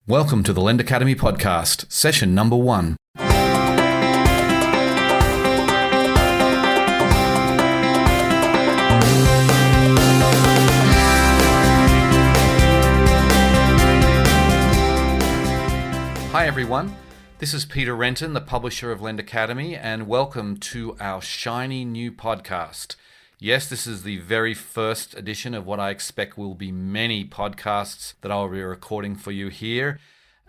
Welcome to the Lend Academy podcast, session number 1. Hi everyone, this is Peter Renton, the publisher of Lend Academy, and welcome to our shiny new podcast. Yes, this is the very first edition of what I expect will be many podcasts that I'll be recording for you here.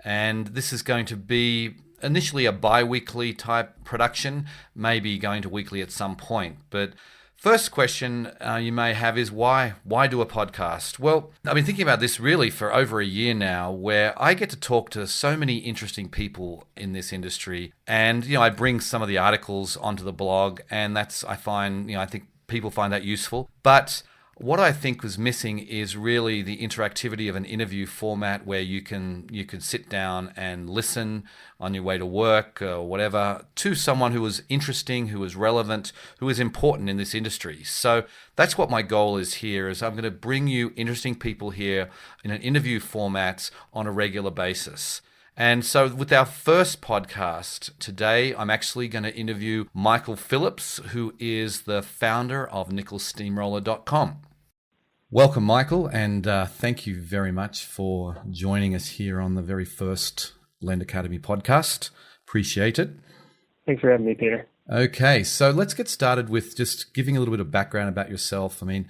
And this is going to be initially a bi-weekly type production, maybe going to weekly at some point. But first question you may have is why do a podcast? Well, I've been thinking about this really for over a year now, where I get to talk to so many interesting people in this industry. And, I bring some of the articles onto the blog, and I think people find that useful. But what I think was missing is really the interactivity of an interview format where you can sit down and listen on your way to work or whatever to someone who is interesting, who is relevant, who is important in this industry. So that's what my goal is here, is I'm going to bring you interesting people here in an interview format on a regular basis. And so with our first podcast today, I'm actually going to interview Michael Phillips, who is the founder of nickelsteamroller.com. Welcome, Michael, and thank you very much for joining us here on the very first Lend Academy podcast. Appreciate it. Thanks for having me, Peter. Okay, so let's get started with just giving a little bit of background about yourself. I mean,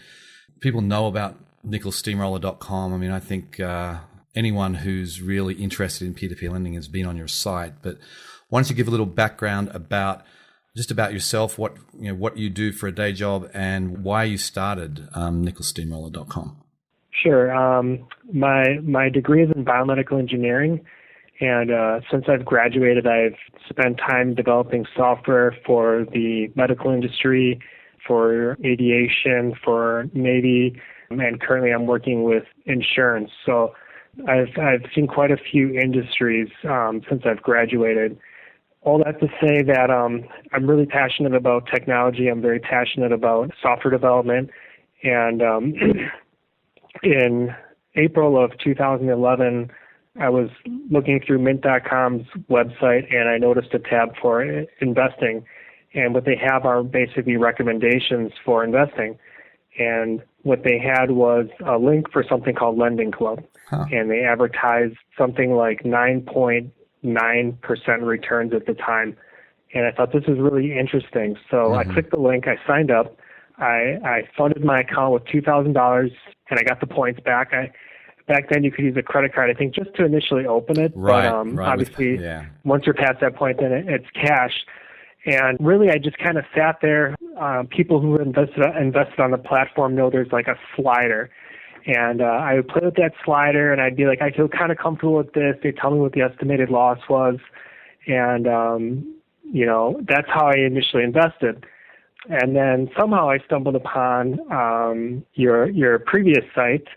people know about nickelsteamroller.com. I mean, I think anyone who's really interested in peer-to-peer lending has been on your site. But why don't you give a little background about yourself, what you do for a day job, and why you started nickelsteamroller.com. Sure. My degree is in biomedical engineering, and since I've graduated, I've spent time developing software for the medical industry, for aviation, for Navy, and currently I'm working with insurance. So I've seen quite a few industries since I've graduated. All that to say that I'm really passionate about technology. I'm very passionate about software development. And in April of 2011, I was looking through Mint.com's website, and I noticed a tab for investing. And what they have are basically recommendations for investing. And what they had was a link for something called Lending Club. Huh. And they advertised something like 9.9% returns at the time. And I thought this was really interesting. So I clicked the link, I signed up, I funded my account with $2,000, and I got the points back. Back then you could use a credit card, I think, just to initially open it. Right, but obviously, once you're past that point, then it's cash. And really, I just kind of sat there. People who invested on the platform know there's like a slider. And I would play with that slider, and I'd be like, I feel kind of comfortable with this. They tell me what the estimated loss was. And, that's how I initially invested. And then somehow I stumbled upon your previous site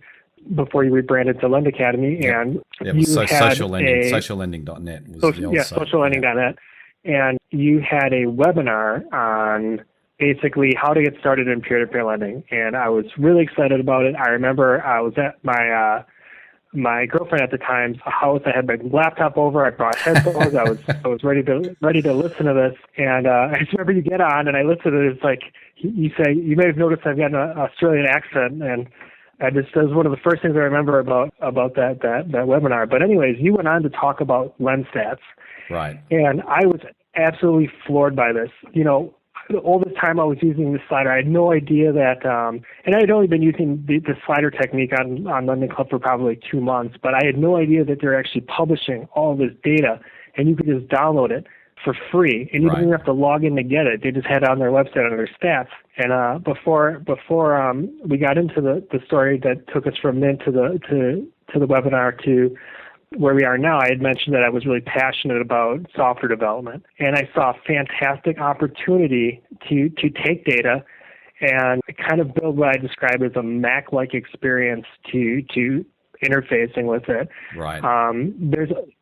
before you rebranded to Lend Academy. Yep. And you had sociallending.net was the old site. Sociallending.net. And you had a webinar on basically how to get started in peer-to-peer lending. And I was really excited about it. I remember I was at my girlfriend at the time's house. I had my laptop over. I brought headphones. I was ready to listen to this. And I just remember you get on and I listened to it. It's like you say, you may have noticed I've got an Australian accent, and that was one of the first things I remember about that webinar. But anyways, you went on to talk about LendStats. Right. And I was absolutely floored by this. All this time I was using the slider, I had no idea that, and I had only been using the slider technique on Lending Club for probably 2 months, but I had no idea that they're actually publishing all this data, and you could just download it for free, and you didn't even have to log in to get it. They just had it on their website under their stats. And before we got into the story that took us from Mint to the webinar to where we are now, I had mentioned that I was really passionate about software development, and I saw a fantastic opportunity to take data and kind of build what I describe as a Mac-like experience to interfacing with it. Right.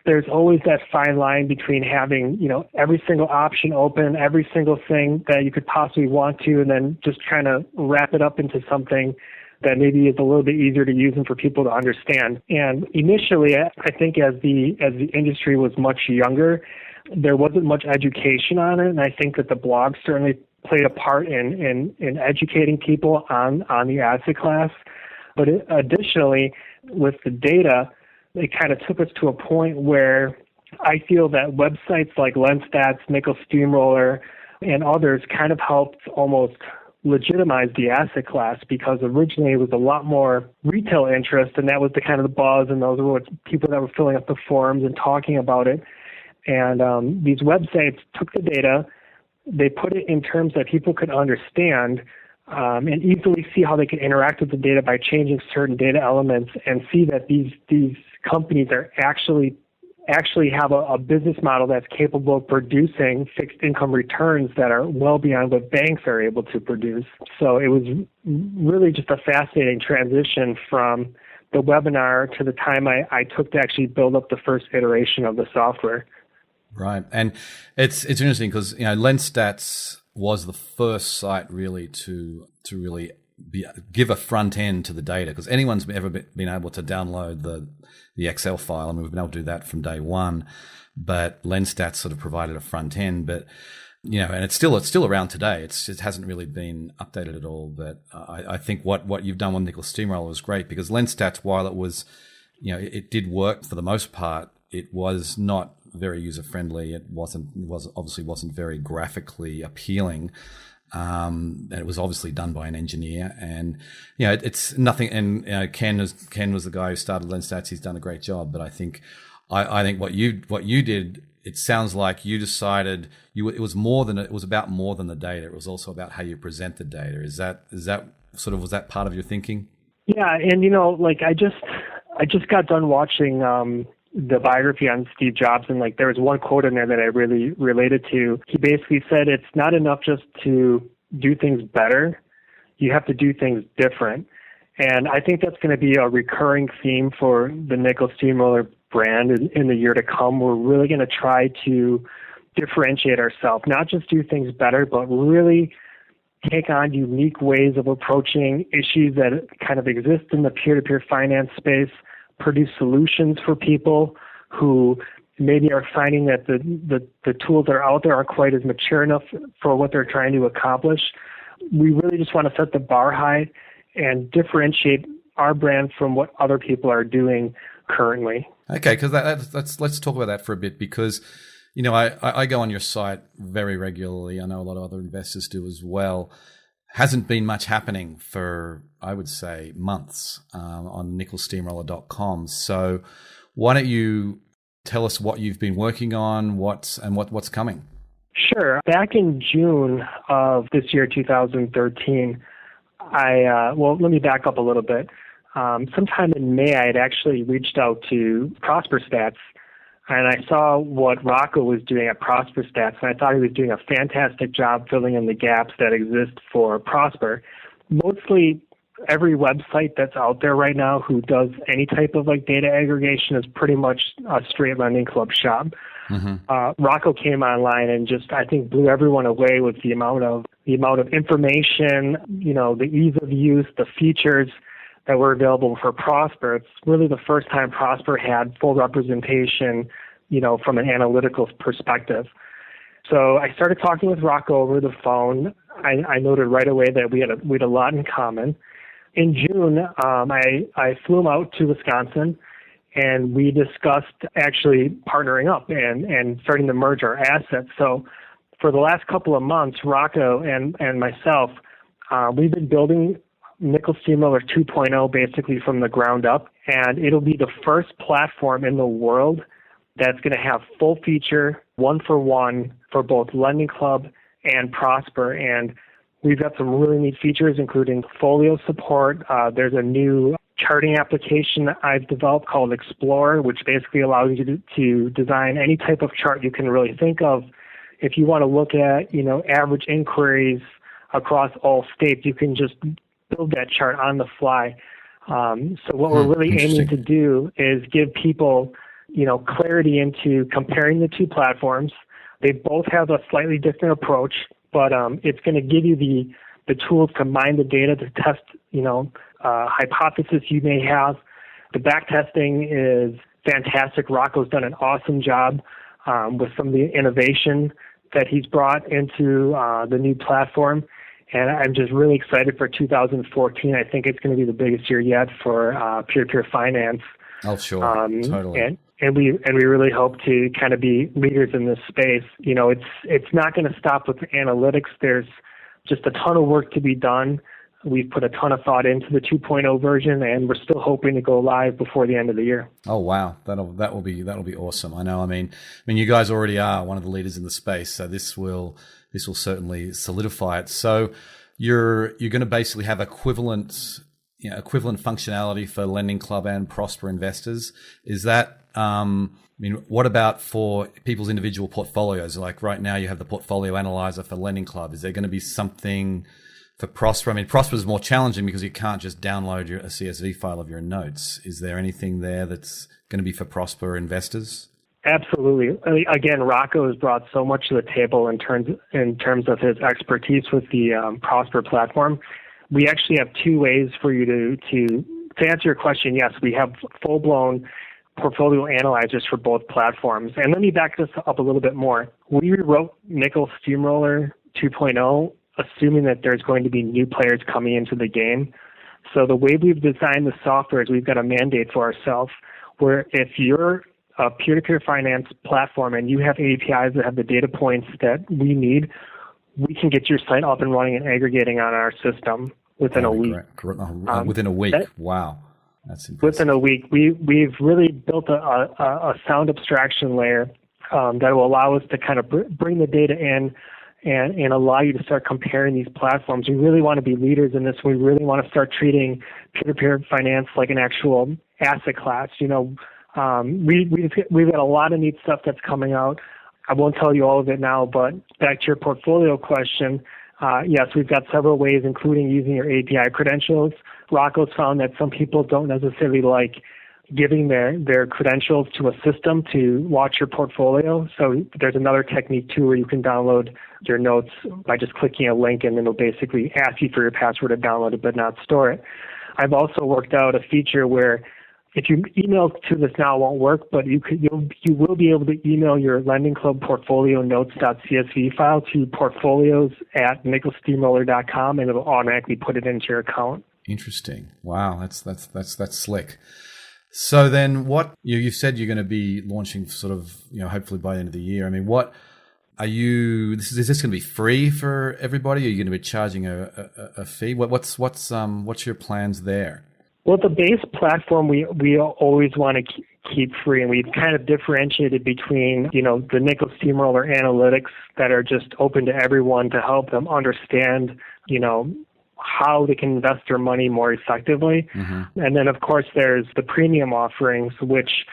There's always that fine line between having, every single option open, every single thing that you could possibly want to, and then just trying to wrap it up into something that maybe is a little bit easier to use and for people to understand. And initially, I think as the industry was much younger, there wasn't much education on it, and I think that the blog certainly played a part in educating people on the asset class. But additionally, with the data, it kind of took us to a point where I feel that websites like LensStats, Nickel Steamroller, and others kind of helped almost legitimize the asset class, because originally it was a lot more retail interest, and that was the kind of the buzz, and those were people that were filling up the forums and talking about it. And these websites took the data, they put it in terms that people could understand, and easily see how they could interact with the data by changing certain data elements, and see that these companies are actually have a business model that's capable of producing fixed income returns that are well beyond what banks are able to produce. So it was really just a fascinating transition from the webinar to the time I took to actually build up the first iteration of the software. Right. And it's interesting because, LensStats was the first site really to really give a front end to the data, because anyone's ever been able to download the Excel file. I mean, we've been able to do that from day one, but LensStats sort of provided a front end. But and it's still around today. It hasn't really been updated at all. But I think what you've done with Nickel Steamroller was great, because LensStats, while it was, it did work for the most part, it was not very user friendly. It obviously wasn't very graphically appealing. And it was obviously done by an engineer, and it's nothing. And Ken was the guy who started LensStats. He's done a great job. But I think what you did, it sounds like you decided it was about more than the data. It was also about how you present the data. Is that was that part of your thinking? Yeah, and I just got done watching the biography on Steve Jobs, and there was one quote in there that I really related to. He basically said, it's not enough just to do things better, you have to do things different. And I think that's going to be a recurring theme for the Nickel Steamroller brand in the year to come. We're really going to try to differentiate ourselves, not just do things better, but really take on unique ways of approaching issues that kind of exist in the peer-to-peer finance space, produce solutions for people who maybe are finding that the tools that are out there aren't quite as mature enough for what they're trying to accomplish. We really just want to set the bar high and differentiate our brand from what other people are doing currently. Okay, because let's talk about that for a bit, because I go on your site very regularly. I know a lot of other investors do as well. Hasn't been much happening for, I would say, months on nickelsteamroller.com. So why don't you tell us what you've been working on, what's coming? Sure. Back in June of this year, 2013, let me back up a little bit. Sometime in May, I had actually reached out to ProsperStats, and I saw what Rocco was doing at ProsperStats, and I thought he was doing a fantastic job filling in the gaps that exist for Prosper. Mostly every website that's out there right now who does any type of data aggregation is pretty much a straight lending club shop. Mm-hmm. Rocco came online and just, I think, blew everyone away with the amount of information, the ease of use, the features that were available for Prosper. It's really the first time Prosper had full representation, from an analytical perspective. So I started talking with Rocco over the phone. I noted right away that we had a lot in common. In June, I flew him out to Wisconsin, and we discussed actually partnering up and starting to merge our assets. So for the last couple of months, Rocco and myself, we've been building Nickel Steamroller 2.0 basically from the ground up, and it'll be the first platform in the world that's going to have full feature, one-for-one for both Lending Club and Prosper. And we've got some really neat features, including folio support. There's a new charting application that I've developed called Explorer, which basically allows you to design any type of chart you can really think of. If you want to look at, average inquiries across all states, you can just build that chart on the fly. So what we're really aiming to do is give people, clarity into comparing the two platforms. They both have a slightly different approach, but it's going to give you the tools to mine the data to test, hypothesis you may have. The back testing is fantastic. Rocco's done an awesome job with some of the innovation that he's brought into the new platform. And I'm just really excited for 2014. I think it's going to be the biggest year yet for peer-to-peer finance. Oh, sure. Totally. And we really hope to kind of be leaders in this space. It's not going to stop with analytics. There's just a ton of work to be done. We've put a ton of thought into the 2.0 version, and we're still hoping to go live before the end of the year. Oh wow, that will be awesome. I know. I mean, you guys already are one of the leaders in the space, so this will certainly solidify it. So you're going to basically have equivalent functionality for Lending Club and Prosper investors. Is that what about for people's individual portfolios? Like right now, you have the portfolio analyzer for Lending Club. Is there going to be something for Prosper? I mean, Prosper is more challenging because you can't just download a CSV file of your notes. Is there anything there that's going to be for Prosper investors? Absolutely. Again, Rocco has brought so much to the table in terms of his expertise with the Prosper platform. We actually have two ways for you to answer your question. Yes, we have full-blown portfolio analyzers for both platforms. And let me back this up a little bit more. We rewrote Nickel Steamroller 2.0, assuming that there's going to be new players coming into the game. So the way we've designed the software is we've got a mandate for ourselves where if you're a peer-to-peer finance platform and you have APIs that have the data points that we need, we can get your site up and running and aggregating on our system within a week. Within a week. Wow. That's impressive. Within a week. We've really built a sound abstraction layer that will allow us to kind of bring the data in and allow you to start comparing these platforms. We really want to be leaders in this. We really want to start treating peer-to-peer finance like an actual asset class. We've got a lot of neat stuff that's coming out. I won't tell you all of it now, but back to your portfolio question, yes, we've got several ways, including using your API credentials. Rocco's found that some people don't necessarily like giving their credentials to a system to watch your portfolio. So there's another technique, too, where you can download your notes by just clicking a link, and it'll basically ask you for your password to download it but not store it. I've also worked out a feature where if you email to this now, it won't work, but you will be able to email your Lending Club portfolio notes.csv file to portfolios@nickelsteamroller.com, and it'll automatically put it into your account. Interesting. Wow, that's slick. So then, what you said you're going to be launching, sort of, hopefully by the end of the year. I mean, what are you? Is this going to be free for everybody? Or are you going to be charging a fee? What's your plans there? Well, the base platform we always want to keep free, and we've kind of differentiated between the Nickel Steamroller analytics that are just open to everyone to help them understand how they can invest their money more effectively. Mm-hmm. And then, of course, there's the premium offerings, which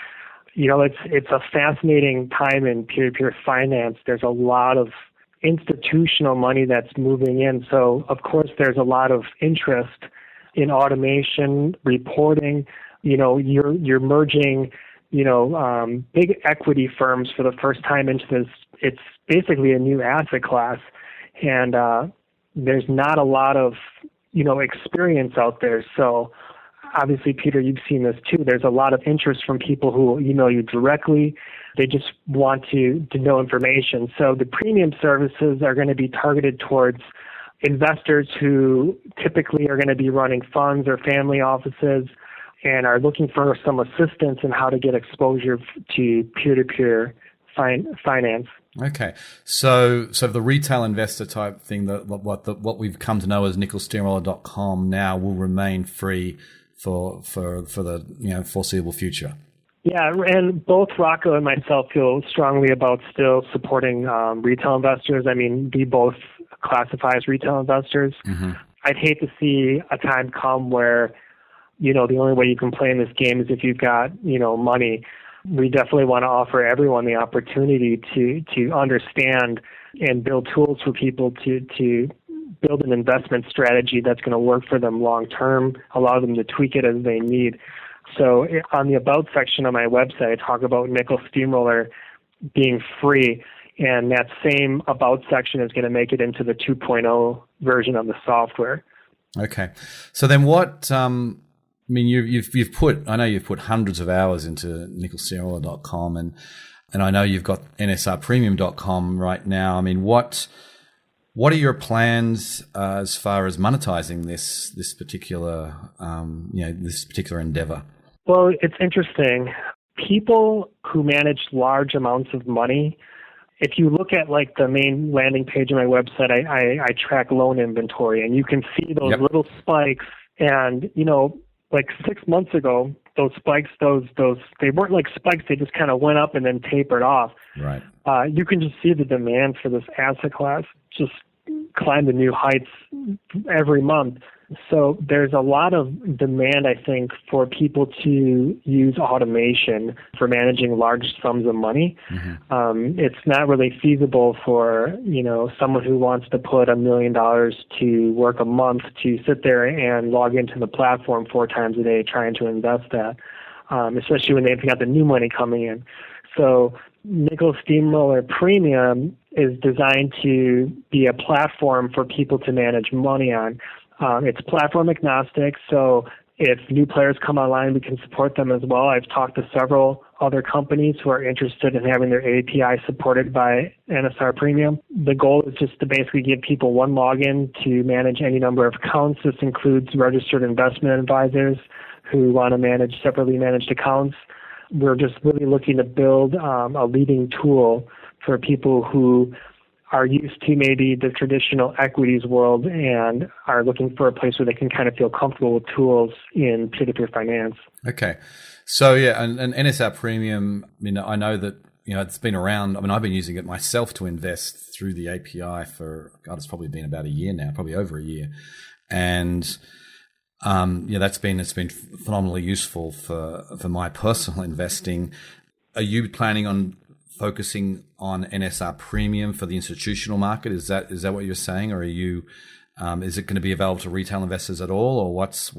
it's a fascinating time in peer-to-peer finance. There's a lot of institutional money that's moving in, so of course there's a lot of interest in automation, reporting. You're merging, big equity firms for the first time into this. It's basically a new asset class, and there's not a lot of, experience out there. So obviously, Peter, you've seen this too. There's a lot of interest from people who will email you directly. They just want to know information. So the premium services are going to be targeted towards investors who typically are going to be running funds or family offices and are looking for some assistance in how to get exposure to peer-to-peer finance. Okay, so the retail investor type thing, what we've come to know as nickelsteamroller.com now will remain free for the foreseeable future. Yeah, and both Rocco and myself feel strongly about still supporting retail investors. I mean, we both classify as retail investors. Mm-hmm. I'd hate to see a time come where, the only way you can play in this game is if you've got, money. We definitely want to offer everyone the opportunity to understand and build tools for people to build an investment strategy that's going to work for them long term, allow them to tweak it as they need. So on the About section of my website, I talk about Nickel Steamroller being free. And that same about section is going to make it into the 2.0 version of the software. Okay. So then what, I mean, you've put, I know you've put hundreds of hours into nickelsteamroller.com and I know you've got nsrpremium.com right now. I mean, what are your plans as far as monetizing this particular, this particular endeavor? Well, it's interesting. People who manage large amounts of money, if you look at like the main landing page of my website, I track loan inventory, and you can see those little spikes. And, like 6 months ago, those spikes, they weren't like spikes. They just kind of went up and then tapered off. Right. You can just see the demand for this asset class just climb to new heights every month. So there's a lot of demand, I think, for people to use automation for managing large sums of money. Mm-hmm. It's not really feasible for, someone who wants to put $1 million to work a month to sit there and log into the platform 4 times a day trying to invest that, especially when they've got the new money coming in. So Nickel Steamroller Premium is designed to be a platform for people to manage money on. It's platform agnostic, so if new players come online, we can support them as well. I've talked to several other companies who are interested in having their API supported by NSR Premium. The goal is just to basically give people one login to manage any number of accounts. This includes registered investment advisors who want to separately managed accounts. We're just really looking to build a leading tool for people who are used to maybe the traditional equities world and are looking for a place where they can kind of feel comfortable with tools in peer-to-peer finance. Okay. So, yeah, and NSR Premium, I mean, I know that, it's been around. I mean, I've been using it myself to invest through the API for, it's probably been about a year now, probably over a year. And, it's been phenomenally useful for my personal investing. Are you planning on focusing on NSR Premium for the institutional market? Is that what you're saying, or are you? Is it going to be available to retail investors at all, or what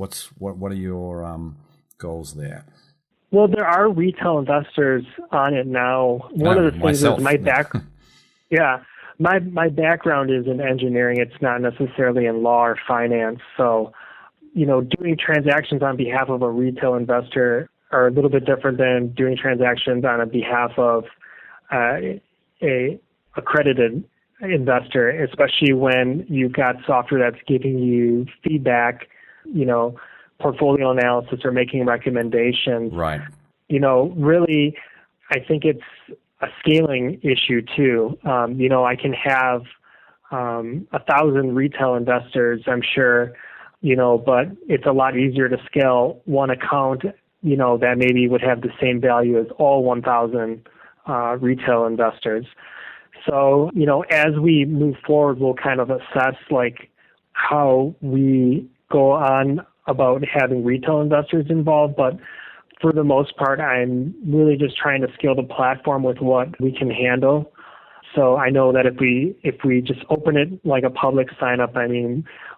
are your goals there? Well, there are retail investors on it now. One of the things is my background is in engineering. It's not necessarily in law or finance. So, doing transactions on behalf of a retail investor are a little bit different than doing transactions on behalf of a accredited investor, especially when you've got software that's giving you feedback, portfolio analysis or making recommendations. Right. Really, I think it's a scaling issue too. I can have 1,000 retail investors, I'm sure, but it's a lot easier to scale one account, that maybe would have the same value as all 1,000 retail investors. So, as we move forward, we'll kind of assess how we go on about having retail investors involved. But for the most part, I'm really just trying to scale the platform with what we can handle. So I know that if we just open it like a public sign up,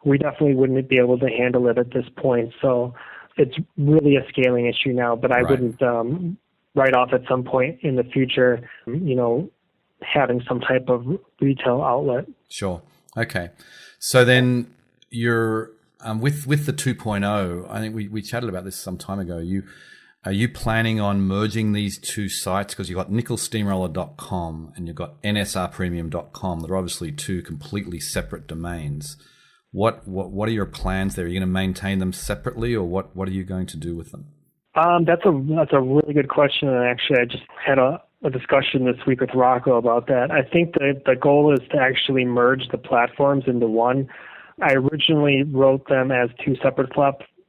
we definitely wouldn't be able to handle it at this point. So it's really a scaling issue now, but I wouldn't write off at some point in the future, having some type of retail outlet. Sure. Okay. So then you're with the 2.0, I think we chatted about this some time ago. Are you planning on merging these two sites? Because you've got nickelsteamroller.com and you've got nsrpremium.com. They're obviously two completely separate domains. What are your plans there? Are you going to maintain them separately, or what are you going to do with them? That's a really good question, and actually I just had a discussion this week with Rocco about that. I think the goal is to actually merge the platforms into one. I originally wrote them as two separate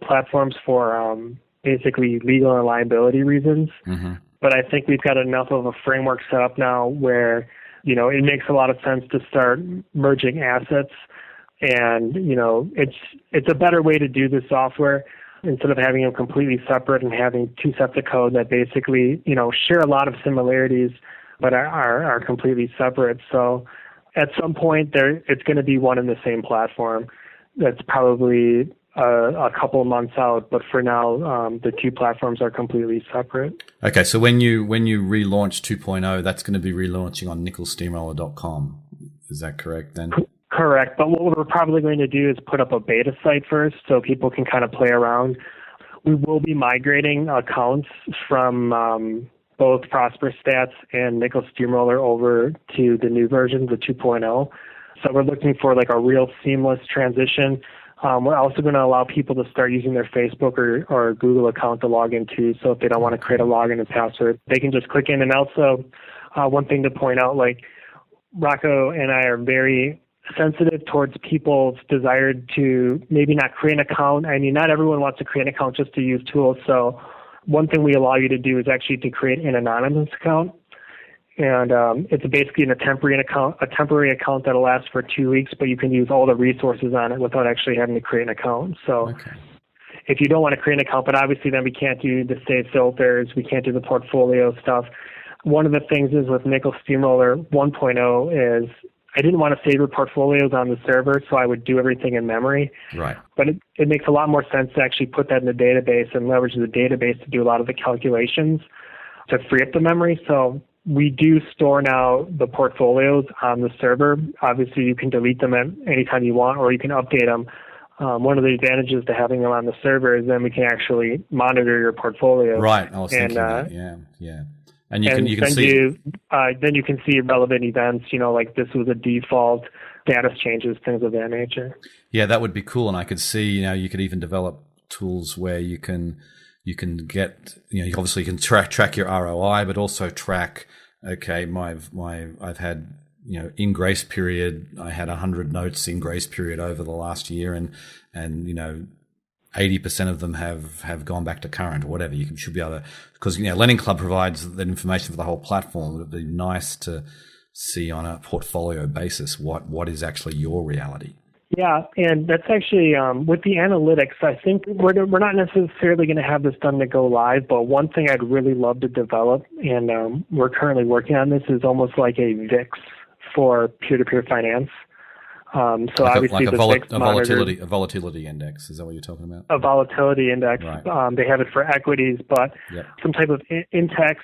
platforms for basically legal and liability reasons. Mm-hmm. But I think we've got enough of a framework set up now where, it makes a lot of sense to start merging assets. And, it's a better way to do the software instead of having them completely separate and having two sets of code that basically, share a lot of similarities but are completely separate. So at some point it's going to be one and the same platform. That's probably a couple of months out. But for now, the two platforms are completely separate. Okay, so when you relaunch 2.0, that's going to be relaunching on nickelsteamroller.com. Is that correct then? Correct. But what we're probably going to do is put up a beta site first so people can kind of play around. We will be migrating accounts from both Prosper Stats and Nickel Steamroller over to the new version, the 2.0. So we're looking for like a real seamless transition. We're also going to allow people to start using their Facebook or Google account to log into. So if they don't want to create a login and password, they can just click in. And also, one thing to point out, like Rocco and I are very sensitive towards people's desire to maybe not create an account. I mean, not everyone wants to create an account just to use tools. So one thing we allow you to do is actually to create an anonymous account. And it's basically a temporary account that'll last for 2 weeks, but you can use all the resources on it without actually having to create an account. So if you don't want to create an account, but obviously then we can't do the save filters, we can't do the portfolio stuff. One of the things is with Nickel Steamroller 1.0 is I didn't want to save your portfolios on the server, so I would do everything in memory. Right. But it makes a lot more sense to actually put that in the database and leverage the database to do a lot of the calculations to free up the memory. So we do store now the portfolios on the server. Obviously, you can delete them at any time you want, or you can update them. One of the advantages to having them on the server is then we can actually monitor your portfolio. Right. I was thinking that. Yeah. And you can see. Then you can see relevant events. Like this was a default, status changes, things of that nature. Yeah, that would be cool. And I could see, you could even develop tools where you can get, obviously you can track your ROI, but also track, okay, I've had, in grace period, I had 100 notes in grace period over the last year, and 80% of them have gone back to current or whatever. You should be able to, because Lending Club provides that information for the whole platform. It would be nice to see on a portfolio basis what is actually your reality. Yeah, and that's actually with the analytics. I think we're not necessarily going to have this done to go live, but one thing I'd really love to develop, and we're currently working on this, is almost like a VIX for peer-to-peer finance. So obviously the VIX monitor, a volatility index. Is that what you're talking about? A volatility index. Right. They have it for equities, but some type of index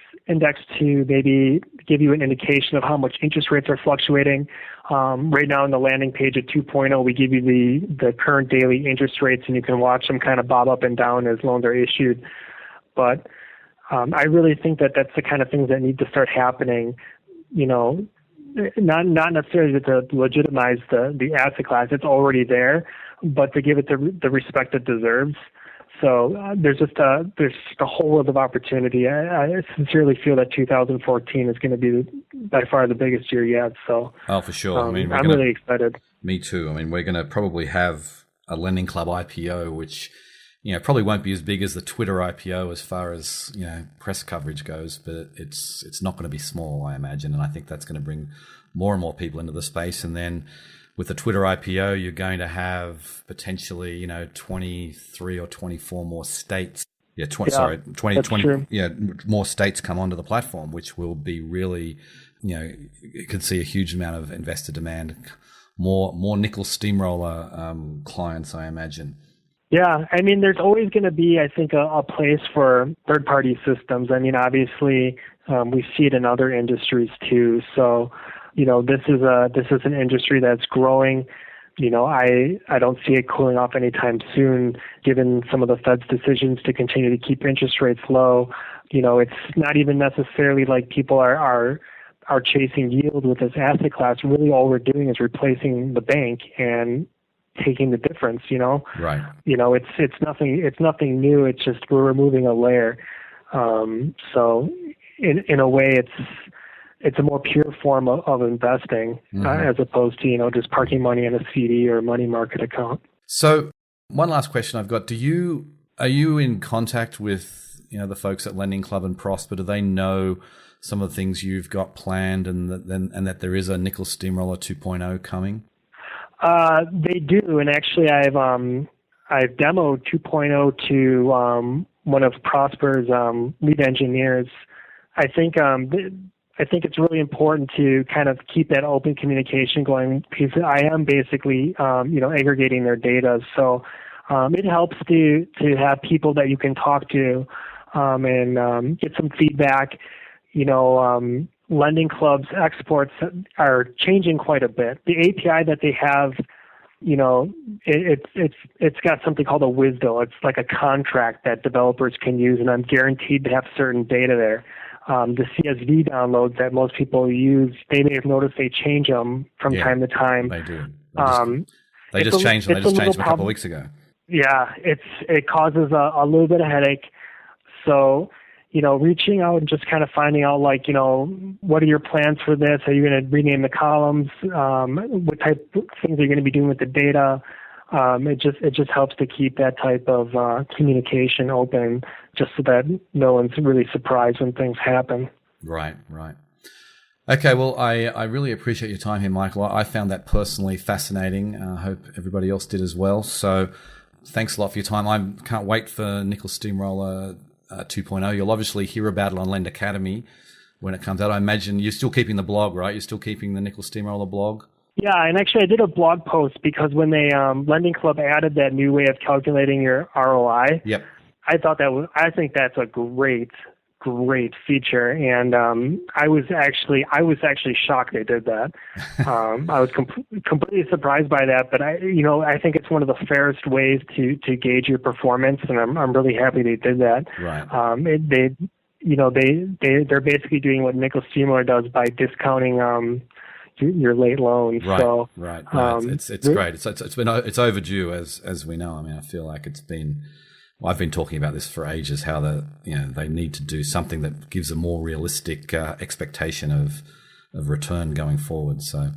to maybe give you an indication of how much interest rates are fluctuating. Right now on the landing page at 2.0, we give you the current daily interest rates, and you can watch them kind of bob up and down as loans are issued. But I really think that that's the kind of things that need to start happening, not necessarily to legitimize the asset class. It's already there, but to give it the respect it deserves. So there's just a whole world of opportunity. I sincerely feel that 2014 is going to be by far the biggest year yet. So for sure. I'm really excited. Me too. We're going to probably have a Lending Club IPO, which probably won't be as big as the Twitter IPO as far as press coverage goes, but it's not going to be small, I imagine, and I think that's going to bring more and more people into the space. And then with the Twitter IPO, you're going to have potentially 23 or 24 more states. 20 more states come onto the platform, which will be really you could see a huge amount of investor demand, more Nickel Steamroller clients, I imagine. Yeah, there's always going to be, I think, a place for third-party systems. Obviously, we see it in other industries too. So, this is an industry that's growing. I don't see it cooling off anytime soon, given some of the Fed's decisions to continue to keep interest rates low. It's not even necessarily like people are chasing yield with this asset class. Really, all we're doing is replacing the bank and taking the difference, Right. It's nothing new. It's just we're removing a layer. So in a way, it's a more pure form of investing, as opposed to just parking money in a CD or money market account. So one last question I've got: are you in contact with the folks at Lending Club and Prosper? Do they know some of the things you've got planned, and that there is a Nickel Steamroller 2.0 coming? They do, and actually, I've demoed 2.0 to one of Prosper's lead engineers. I think it's really important to kind of keep that open communication going, because I am basically aggregating their data. So it helps to have people that you can talk to and get some feedback. Lending Club's exports are changing quite a bit. The API that they have, it's got something called a WSDL. It's like a contract that developers can use, and I'm guaranteed to have certain data there. The CSV downloads that most people use, they may have noticed they change them from time to time. They do. They just changed them. They just changed them a couple of weeks ago. Yeah, it causes a little bit of headache. So, reaching out and just kind of finding out, what are your plans for this? Are you going to rename the columns? What type of things are you going to be doing with the data? It just helps to keep that type of communication open, just so that no one's really surprised when things happen. Right. Okay, well, I really appreciate your time here, Michael. I found that personally fascinating. I hope everybody else did as well. So thanks a lot for your time. I can't wait for Nickel Steamroller 2.0. You'll obviously hear about it on Lend Academy when it comes out. I imagine you're still keeping the blog, right? You're still keeping the Nickel Steamroller blog? Yeah, and actually I did a blog post because when they Lending Club added that new way of calculating your ROI, yep. I think that's a great feature, and I was actually shocked they did that. I was completely surprised by that, but I think it's one of the fairest ways to gauge your performance, and I'm really happy they did that. Right. They're basically doing what Nickel Steamroller does by discounting your late loans. Right. So, right. It's great. It's overdue, as we know. I mean, I feel like it's been. I've been talking about this for ages, how they need to do something that gives a more realistic expectation of return going forward. So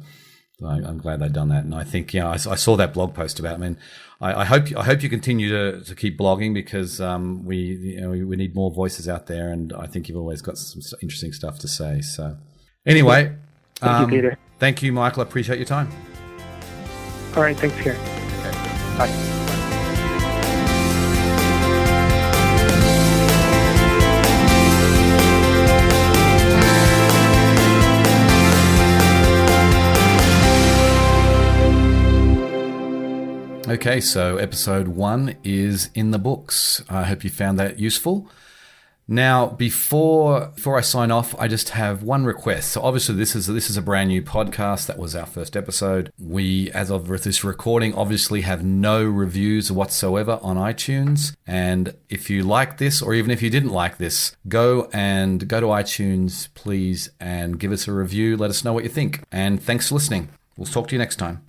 I'm glad they've done that. And I think, I saw that blog post about it. I mean, I hope you continue to keep blogging, because we need more voices out there, and I think you've always got some interesting stuff to say. So anyway, thank you, Peter. Thank you, Michael. I appreciate your time. All right. Thanks, Karen. Okay. Bye. Okay, so episode 1 is in the books. I hope you found that useful. Now, before I sign off, I just have one request. So obviously this is a brand new podcast. That was our first episode. We, as of this recording, obviously have no reviews whatsoever on iTunes. And if you like this, or even if you didn't like this, go to iTunes, please, and give us a review. Let us know what you think. And thanks for listening. We'll talk to you next time.